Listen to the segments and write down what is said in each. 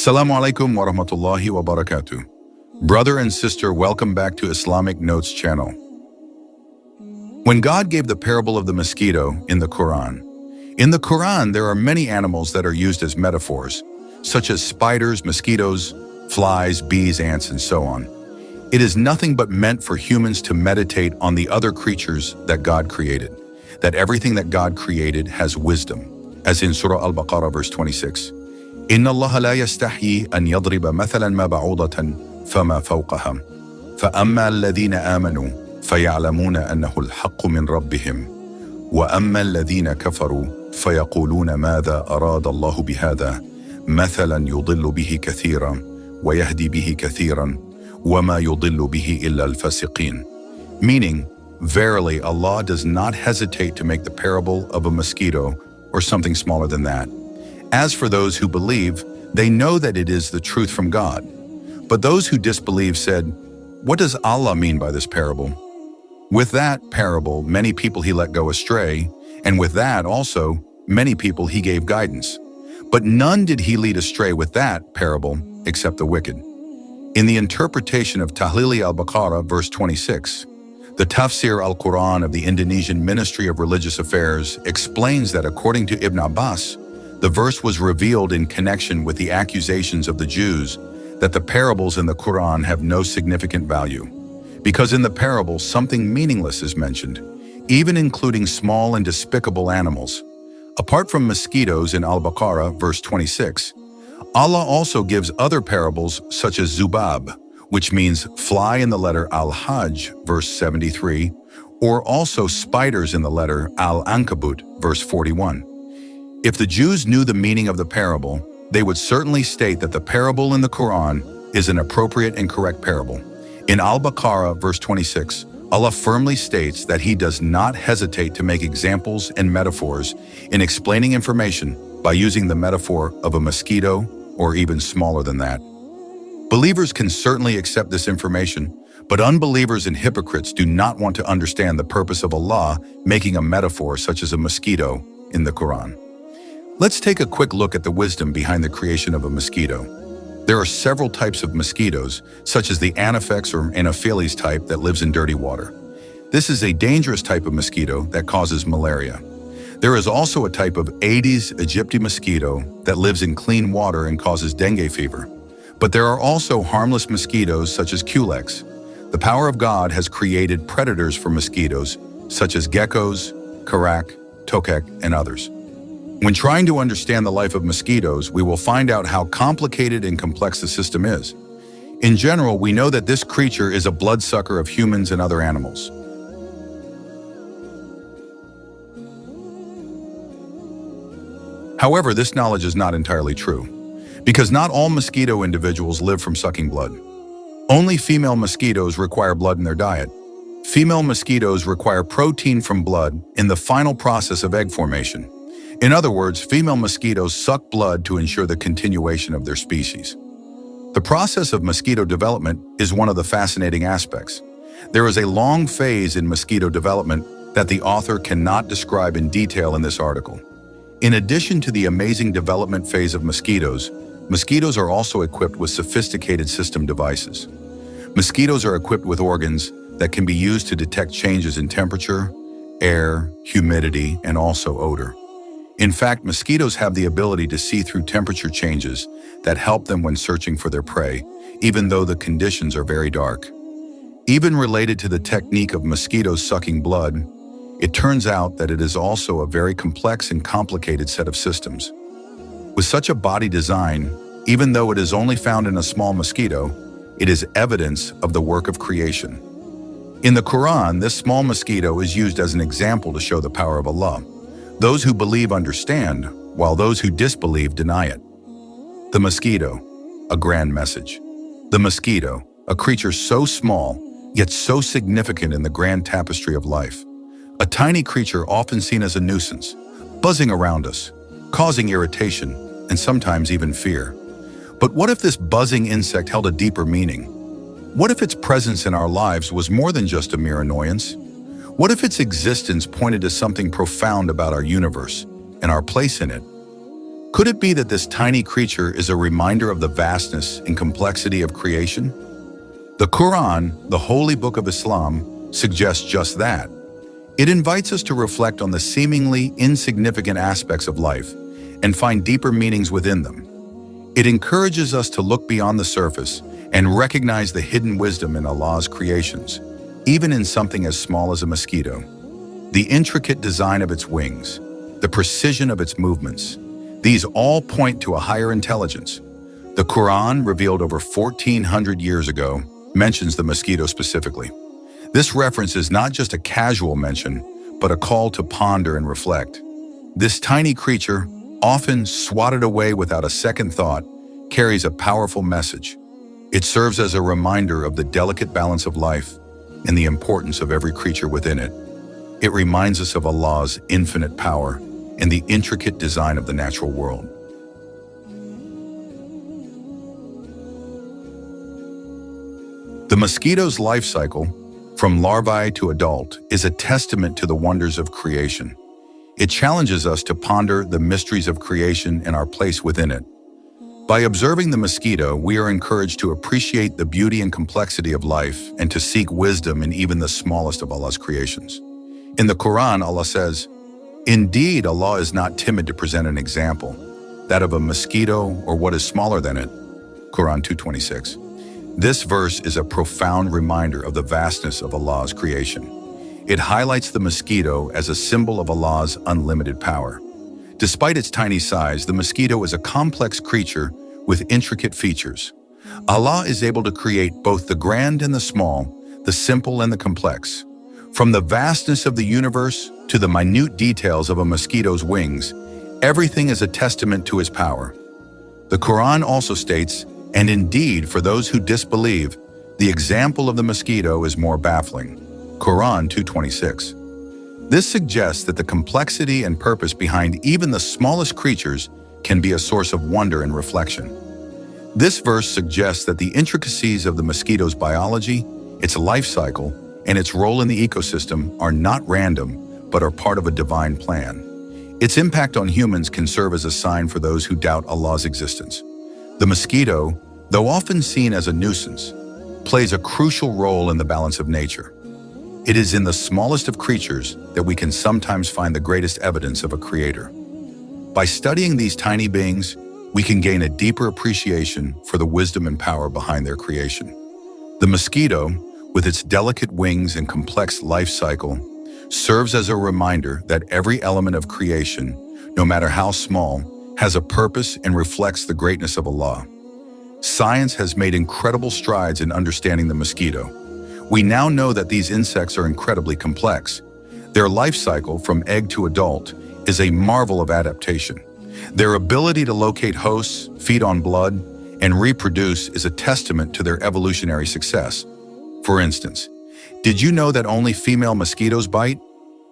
Assalamu alaikum wa rahmatullahi wa barakatuh. Brother and sister, welcome back to Islamic Notes channel. When God gave the parable of the mosquito in the Quran there are many animals that are used as metaphors, such as spiders, mosquitoes, flies, bees, ants, and so on. It is nothing but meant for humans to meditate on the other creatures that God created, that everything that God created has wisdom, as in Surah Al-Baqarah verse 26. إن الله لا يستحيي أن يضرب مثلا ما بعوضة فما فوقها فأما الذين آمنوا فيعلمون أنه الحق من ربهم وأما الذين كفروا فيقولون ماذا أراد الله بهذا مثلا يضل به كثيرا ويهدي به كثيرا وما يضل به إلا الفاسقين. Meaning, verily Allah does not hesitate to make the parable of a mosquito or something smaller than that. As for those who believe, they know that it is the truth from God. But those who disbelieve said, "What does Allah mean by this parable?" With that parable, many people he let go astray, and with that also, many people he gave guidance. But none did he lead astray with that parable, except the wicked. In the interpretation of Tahlili al-Baqarah, verse 26, the Tafsir al-Quran of the Indonesian Ministry of Religious Affairs explains that according to Ibn Abbas, the verse was revealed in connection with the accusations of the Jews that the parables in the Quran have no significant value, because in the parable something meaningless is mentioned, even including small and despicable animals. Apart from mosquitoes in Al-Baqarah, verse 26, Allah also gives other parables such as Zubab, which means fly in the letter Al-Hajj, verse 73, or also spiders in the letter Al-Ankabut, verse 41. If the Jews knew the meaning of the parable, they would certainly state that the parable in the Quran is an appropriate and correct parable. In Al-Baqarah, verse 26, Allah firmly states that He does not hesitate to make examples and metaphors in explaining information by using the metaphor of a mosquito or even smaller than that. Believers can certainly accept this information, but unbelievers and hypocrites do not want to understand the purpose of Allah making a metaphor such as a mosquito in the Quran. Let's take a quick look at the wisdom behind the creation of a mosquito. There are several types of mosquitoes, such as the Anopheles or Anopheles type that lives in dirty water. This is a dangerous type of mosquito that causes malaria. There is also a type of Aedes aegypti mosquito that lives in clean water and causes dengue fever. But there are also harmless mosquitoes such as Culex. The power of God has created predators for mosquitoes, such as geckos, karak, tokek, and others. When trying to understand the life of mosquitoes, we will find out how complicated and complex the system is. In general, we know that this creature is a bloodsucker of humans and other animals. However, this knowledge is not entirely true, because not all mosquito individuals live from sucking blood. Only female mosquitoes require blood in their diet. Female mosquitoes require protein from blood in the final process of egg formation. In other words, female mosquitoes suck blood to ensure the continuation of their species. The process of mosquito development is one of the fascinating aspects. There is a long phase in mosquito development that the author cannot describe in detail in this article. In addition to the amazing development phase of mosquitoes, mosquitoes are also equipped with sophisticated system devices. Mosquitoes are equipped with organs that can be used to detect changes in temperature, air, humidity, and also odor. In fact, mosquitoes have the ability to see through temperature changes that help them when searching for their prey, even though the conditions are very dark. Even related to the technique of mosquitoes sucking blood, it turns out that it is also a very complex and complicated set of systems. With such a body design, even though it is only found in a small mosquito, it is evidence of the work of creation. In the Quran, this small mosquito is used as an example to show the power of Allah. Those who believe understand, while those who disbelieve deny it. The mosquito, a grand message. The mosquito, a creature so small, yet so significant in the grand tapestry of life. A tiny creature often seen as a nuisance, buzzing around us, causing irritation, and sometimes even fear. But what if this buzzing insect held a deeper meaning? What if its presence in our lives was more than just a mere annoyance? What if its existence pointed to something profound about our universe and our place in it? Could it be that this tiny creature is a reminder of the vastness and complexity of creation? The Quran, the holy book of Islam, suggests just that. It invites us to reflect on the seemingly insignificant aspects of life and find deeper meanings within them. It encourages us to look beyond the surface and recognize the hidden wisdom in Allah's creations, even in something as small as a mosquito. The intricate design of its wings, the precision of its movements, these all point to a higher intelligence. The Quran, revealed over 1400 years ago, mentions the mosquito specifically. This reference is not just a casual mention, but a call to ponder and reflect. This tiny creature, often swatted away without a second thought, carries a powerful message. It serves as a reminder of the delicate balance of life and the importance of every creature within it. It reminds us of Allah's infinite power and the intricate design of the natural world. The mosquito's life cycle, from larvae to adult, is a testament to the wonders of creation. It challenges us to ponder the mysteries of creation and our place within it. By observing the mosquito, we are encouraged to appreciate the beauty and complexity of life and to seek wisdom in even the smallest of Allah's creations. In the Quran, Allah says, "Indeed, Allah is not timid to present an example, that of a mosquito or what is smaller than it." Quran 2:26. This verse is a profound reminder of the vastness of Allah's creation. It highlights the mosquito as a symbol of Allah's unlimited power. Despite its tiny size, the mosquito is a complex creature with intricate features. Allah is able to create both the grand and the small, the simple and the complex. From the vastness of the universe to the minute details of a mosquito's wings, everything is a testament to his power. The Quran also states, "And indeed, for those who disbelieve, the example of the mosquito is more baffling." Quran 2:26. This suggests that the complexity and purpose behind even the smallest creatures can be a source of wonder and reflection. This verse suggests that the intricacies of the mosquito's biology, its life cycle, and its role in the ecosystem are not random, but are part of a divine plan. Its impact on humans can serve as a sign for those who doubt Allah's existence. The mosquito, though often seen as a nuisance, plays a crucial role in the balance of nature. It is in the smallest of creatures that we can sometimes find the greatest evidence of a creator. By studying these tiny beings, we can gain a deeper appreciation for the wisdom and power behind their creation. The mosquito, with its delicate wings and complex life cycle, serves as a reminder that every element of creation, no matter how small, has a purpose and reflects the greatness of Allah. Science has made incredible strides in understanding the mosquito. We now know that these insects are incredibly complex. Their life cycle, from egg to adult, is a marvel of adaptation. Their ability to locate hosts, feed on blood, and reproduce is a testament to their evolutionary success. For instance, did you know that only female mosquitoes bite?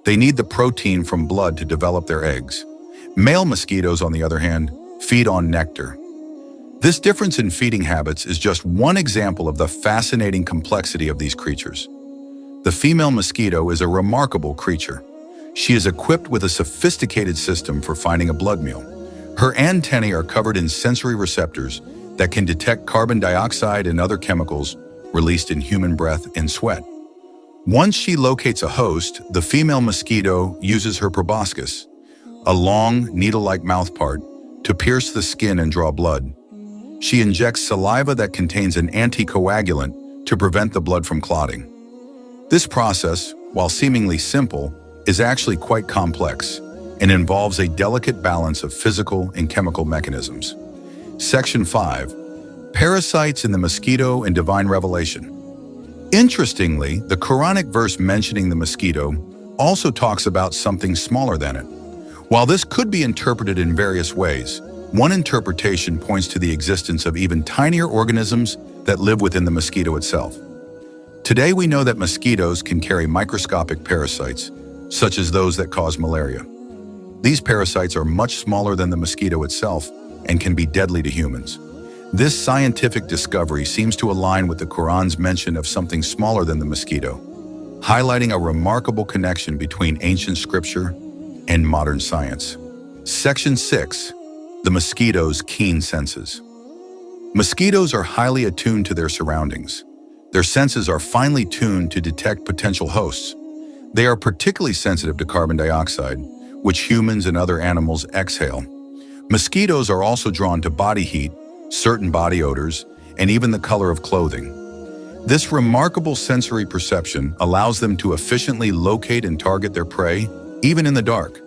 They need the protein from blood to develop their eggs. Male mosquitoes, on the other hand, feed on nectar. This difference in feeding habits is just one example of the fascinating complexity of these creatures. The female mosquito is a remarkable creature. She is equipped with a sophisticated system for finding a blood meal. Her antennae are covered in sensory receptors that can detect carbon dioxide and other chemicals released in human breath and sweat. Once she locates a host, the female mosquito uses her proboscis, a long, needle-like mouthpart, to pierce the skin and draw blood. She injects saliva that contains an anticoagulant to prevent the blood from clotting. This process, while seemingly simple, is actually quite complex and involves a delicate balance of physical and chemical mechanisms. Section 5. Parasites in the mosquito and divine revelation. Interestingly, the Quranic verse mentioning the mosquito also talks about something smaller than it. While this could be interpreted in various ways, one interpretation points to the existence of even tinier organisms that live within the mosquito itself. Today we know that mosquitoes can carry microscopic parasites, such as those that cause malaria. These parasites are much smaller than the mosquito itself and can be deadly to humans. This scientific discovery seems to align with the Quran's mention of something smaller than the mosquito, highlighting a remarkable connection between ancient scripture and modern science. Section 6. The mosquito's keen senses. Mosquitoes are highly attuned to their surroundings. Their senses are finely tuned to detect potential hosts. They are particularly sensitive to carbon dioxide, which humans and other animals exhale. Mosquitoes are also drawn to body heat, certain body odors, and even the color of clothing. This remarkable sensory perception allows them to efficiently locate and target their prey, even in the dark.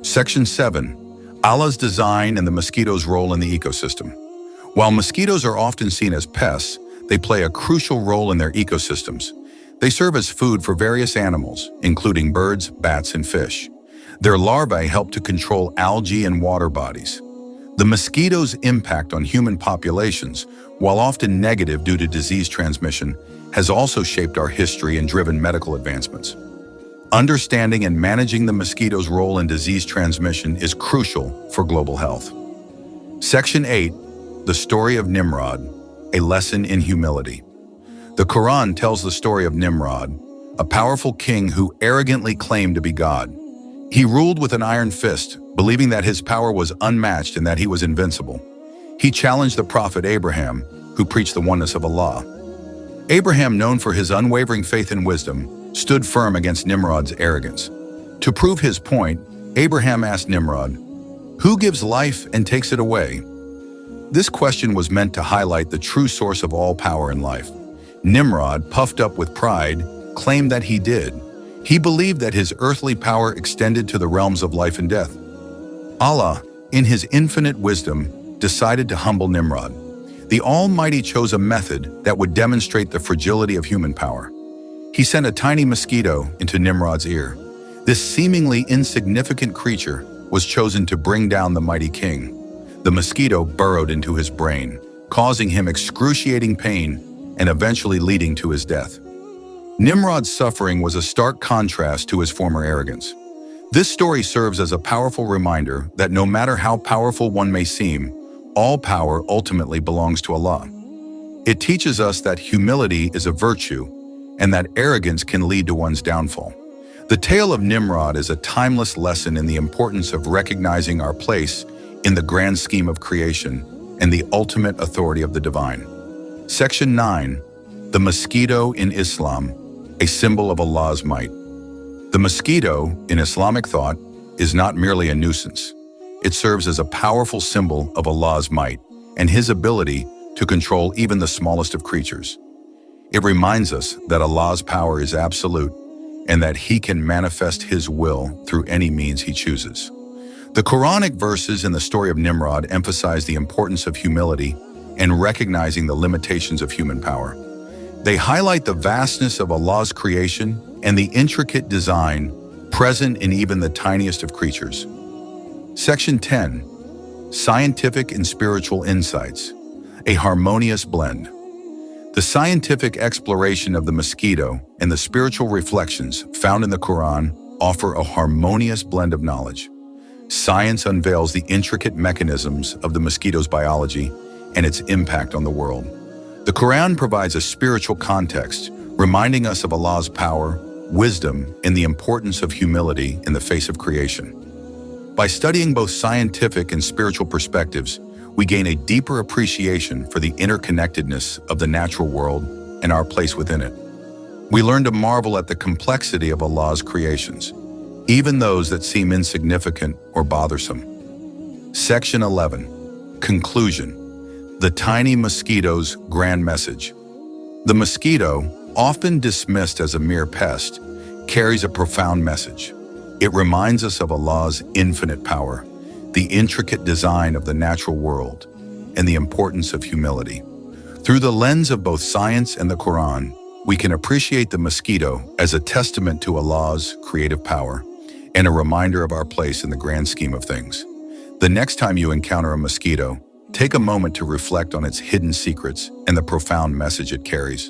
Section 7. Allah's design and the mosquito's role in the ecosystem. While mosquitoes are often seen as pests, they play a crucial role in their ecosystems. They serve as food for various animals, including birds, bats, and fish. Their larvae help to control algae and water bodies. The mosquito's impact on human populations, while often negative due to disease transmission, has also shaped our history and driven medical advancements. Understanding and managing the mosquito's role in disease transmission is crucial for global health. Section 8. The story of Nimrod, a lesson in humility. The Quran tells the story of Nimrod, a powerful king who arrogantly claimed to be God. He ruled with an iron fist, believing that his power was unmatched and that he was invincible. He challenged the prophet Abraham, who preached the oneness of Allah. Abraham, known for his unwavering faith and wisdom, stood firm against Nimrod's arrogance. To prove his point, Abraham asked Nimrod, "Who gives life and takes it away?" This question was meant to highlight the true source of all power in life. Nimrod, puffed up with pride, claimed that he did. He believed that his earthly power extended to the realms of life and death. Allah, in his infinite wisdom, decided to humble Nimrod. The Almighty chose a method that would demonstrate the fragility of human power. He sent a tiny mosquito into Nimrod's ear. This seemingly insignificant creature was chosen to bring down the mighty king. The mosquito burrowed into his brain, causing him excruciating pain and eventually leading to his death. Nimrod's suffering was a stark contrast to his former arrogance. This story serves as a powerful reminder that no matter how powerful one may seem, all power ultimately belongs to Allah. It teaches us that humility is a virtue and that arrogance can lead to one's downfall. The tale of Nimrod is a timeless lesson in the importance of recognizing our place in the grand scheme of creation and the ultimate authority of the divine. Section 9. The mosquito in Islam, a symbol of Allah's might. The mosquito, in Islamic thought, is not merely a nuisance. It serves as a powerful symbol of Allah's might and His ability to control even the smallest of creatures. It reminds us that Allah's power is absolute and that He can manifest His will through any means He chooses. The Quranic verses in the story of Nimrod emphasize the importance of humility and recognizing the limitations of human power. They highlight the vastness of Allah's creation and the intricate design present in even the tiniest of creatures. Section 10. Scientific and spiritual insights, a harmonious blend. The scientific exploration of the mosquito and the spiritual reflections found in the Quran offer a harmonious blend of knowledge. Science unveils the intricate mechanisms of the mosquito's biology and its impact on the world. The Quran provides a spiritual context, reminding us of Allah's power, wisdom, and the importance of humility in the face of creation. By studying both scientific and spiritual perspectives, we gain a deeper appreciation for the interconnectedness of the natural world and our place within it. We learn to marvel at the complexity of Allah's creations, even those that seem insignificant or bothersome. Section 11. Conclusion. The tiny mosquito's grand message. The mosquito, often dismissed as a mere pest, carries a profound message. It reminds us of Allah's infinite power, the intricate design of the natural world, and the importance of humility. Through the lens of both science and the Quran, we can appreciate the mosquito as a testament to Allah's creative power and a reminder of our place in the grand scheme of things. The next time you encounter a mosquito, take a moment to reflect on its hidden secrets and the profound message it carries.